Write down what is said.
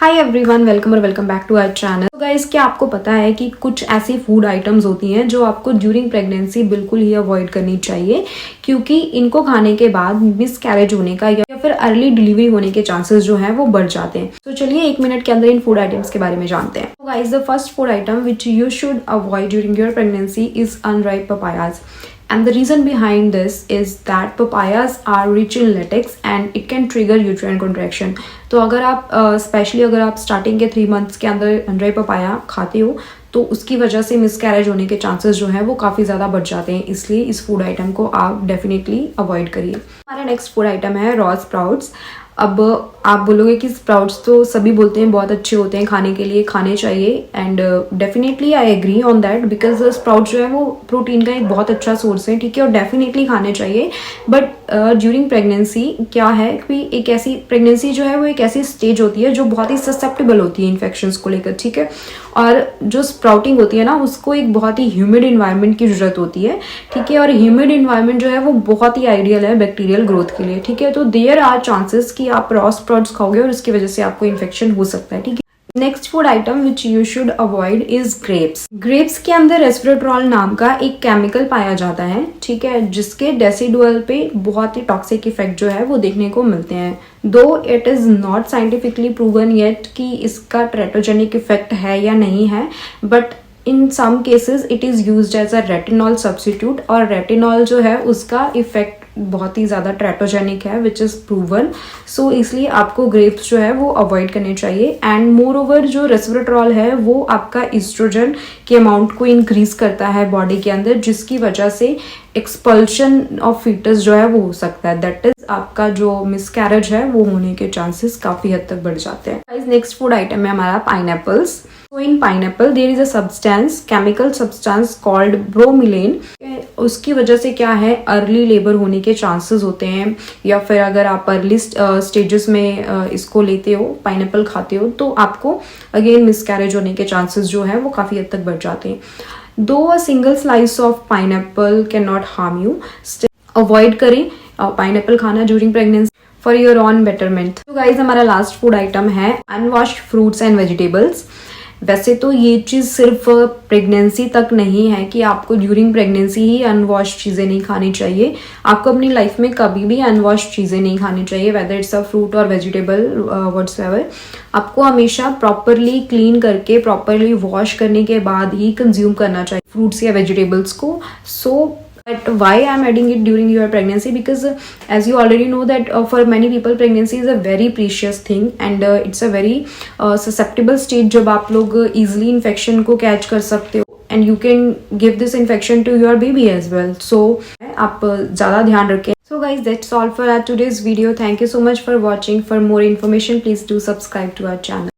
हाय everyone, welcome और welcome back to our channel. तो guys, क्या आपको पता है कि कुछ ऐसी फूड आइटम्स होती हैं जो आपको ड्यूरिंग प्रेगनेंसी बिल्कुल ही अवॉइड करनी चाहिए, क्योंकि इनको खाने के बाद मिसकैरेज होने का या फिर अर्ली डिलीवरी होने के चांसेस जो हैं वो बढ़ जाते हैं। तो चलिए 1 मिनट के अंदर इन फूड आइटम्स के बारे में जानते हैं। तो guys, the first food item which you should avoid during your pregnancy is unripe papayas. And the reason behind this is that papayas are rich in latex and it can trigger uterine contraction. तो अगर आप specially अगर आप starting के 3 months के अंदर unripe papaya खाते हो तो उसकी वजह से मिसकैरेज होने के चांसेस जो है वो काफ़ी ज़्यादा बढ़ जाते हैं, इसलिए इस फूड आइटम को आप डेफिनेटली अवॉइड करिए। हमारा नेक्स्ट फूड आइटम है रॉ स्प्राउट्स। अब आप बोलोगे कि स्प्राउट्स तो सभी बोलते हैं बहुत अच्छे होते हैं खाने के लिए, खाने चाहिए, and definitely I agree on that because sprouts जो है वो प्रोटीन का एक बहुत अच्छा सोर्स है, ठीक है, और डेफिनेटली खाने चाहिए। बट ड्यूरिंग प्रेगनेंसी क्या है कि एक ऐसी प्रेगनेंसी जो है वो एक ऐसी स्टेज होती है जो बहुत ही ससेप्टेबल होती है इन्फेक्शंस को लेकर, ठीक है, और जो स्प्राउटिंग होती है ना उसको एक बहुत ही ह्यूमिड इन्वायरमेंट की जरूरत होती है, ठीक है, और ह्यूमिड इन्वायरमेंट जो है वो बहुत ही आइडियल है बैक्टीरियल ग्रोथ के लिए, ठीक है। तो देयर आर चांसेस कि आप रॉ स्प्राउट्स खाओगे और उसकी वजह से आपको इन्फेक्शन हो सकता है, ठीक है। Next food item which you should avoid is grapes. Grapes के अंदर रेस्वेराट्रॉल नाम का एक केमिकल पाया जाता है, ठीक है, जिसके डेसिडुअल पे बहुत ही टॉक्सिक इफेक्ट जो है वो देखने को मिलते हैं। Though it is not scientifically proven yet कि इसका ट्रेटोजेनिक इफेक्ट है या नहीं है, but in some cases it is used as a retinol substitute, और रेटिनॉल जो है उसका इफेक्ट बहुत ही ज़्यादा ट्रेटोजेनिक है विच इज़ प्रूवन। सो इसलिए आपको ग्रेप्स जो है वो अवॉइड करने चाहिए। एंड मोर ओवर जो रेस्वेराट्रॉल है वो आपका ईस्ट्रोजन के अमाउंट को इंक्रीज करता है बॉडी के अंदर, जिसकी वजह से एक्सपल्शन ऑफ फीटस जो है वो हो सकता है, दैट इज आपका जो मिसकैरेज है वो होने के चांसेस काफ़ी हद तक बढ़ जाते हैं। नेक्स्ट फूड आइटम है हमारा pineapples. So in pineapple there is a substance, chemical substance called bromelain. उसकी वजह से क्या है, अर्ली लेबर होने के चांसेस होते हैं, या फिर अगर आप अर्ली स्टेजेस में इसको लेते हो, पाइनएप्पल खाते हो, तो आपको अगेन मिसकैरेज होने के चांसेस जो है वो काफ़ी हद तक बढ़ जाते हैं। दो a single slice of pineapple can not harm you, avoid करें पाइनएप्पल खाना during pregnancy for your on betterment. तो गाइज, हमारा लास्ट फूड आइटम है अनवॉश्ड फ्रूट्स एंड वेजिटेबल्स। वैसे तो ये चीज़ सिर्फ प्रेगनेंसी तक नहीं है कि आपको ड्यूरिंग प्रेगनेंसी ही अनवॉश चीज़ें नहीं खानी चाहिए, आपको अपनी लाइफ में कभी भी अनवॉश चीज़ें नहीं खानी चाहिए, वेदर इट्स अ फ्रूट और वेजिटेबल व्हाट्सएवर। आपको हमेशा प्रॉपरली क्लीन करके प्रॉपरली वॉश करने के बाद ही कंज्यूम करना चाहिए फ्रूट्स या वेजिटेबल्स को। सो But why I'm adding it during your pregnancy? Because as you already know that for many people pregnancy is a very precious thing and it's a very susceptible stage जब आप लोग easily infection को catch कर सकते हो and you can give this infection to your baby as well. So आप ज़्यादा ध्यान रखें। So guys, that's all for our today's video. Thank you so much for watching. For more information, please do subscribe to our channel.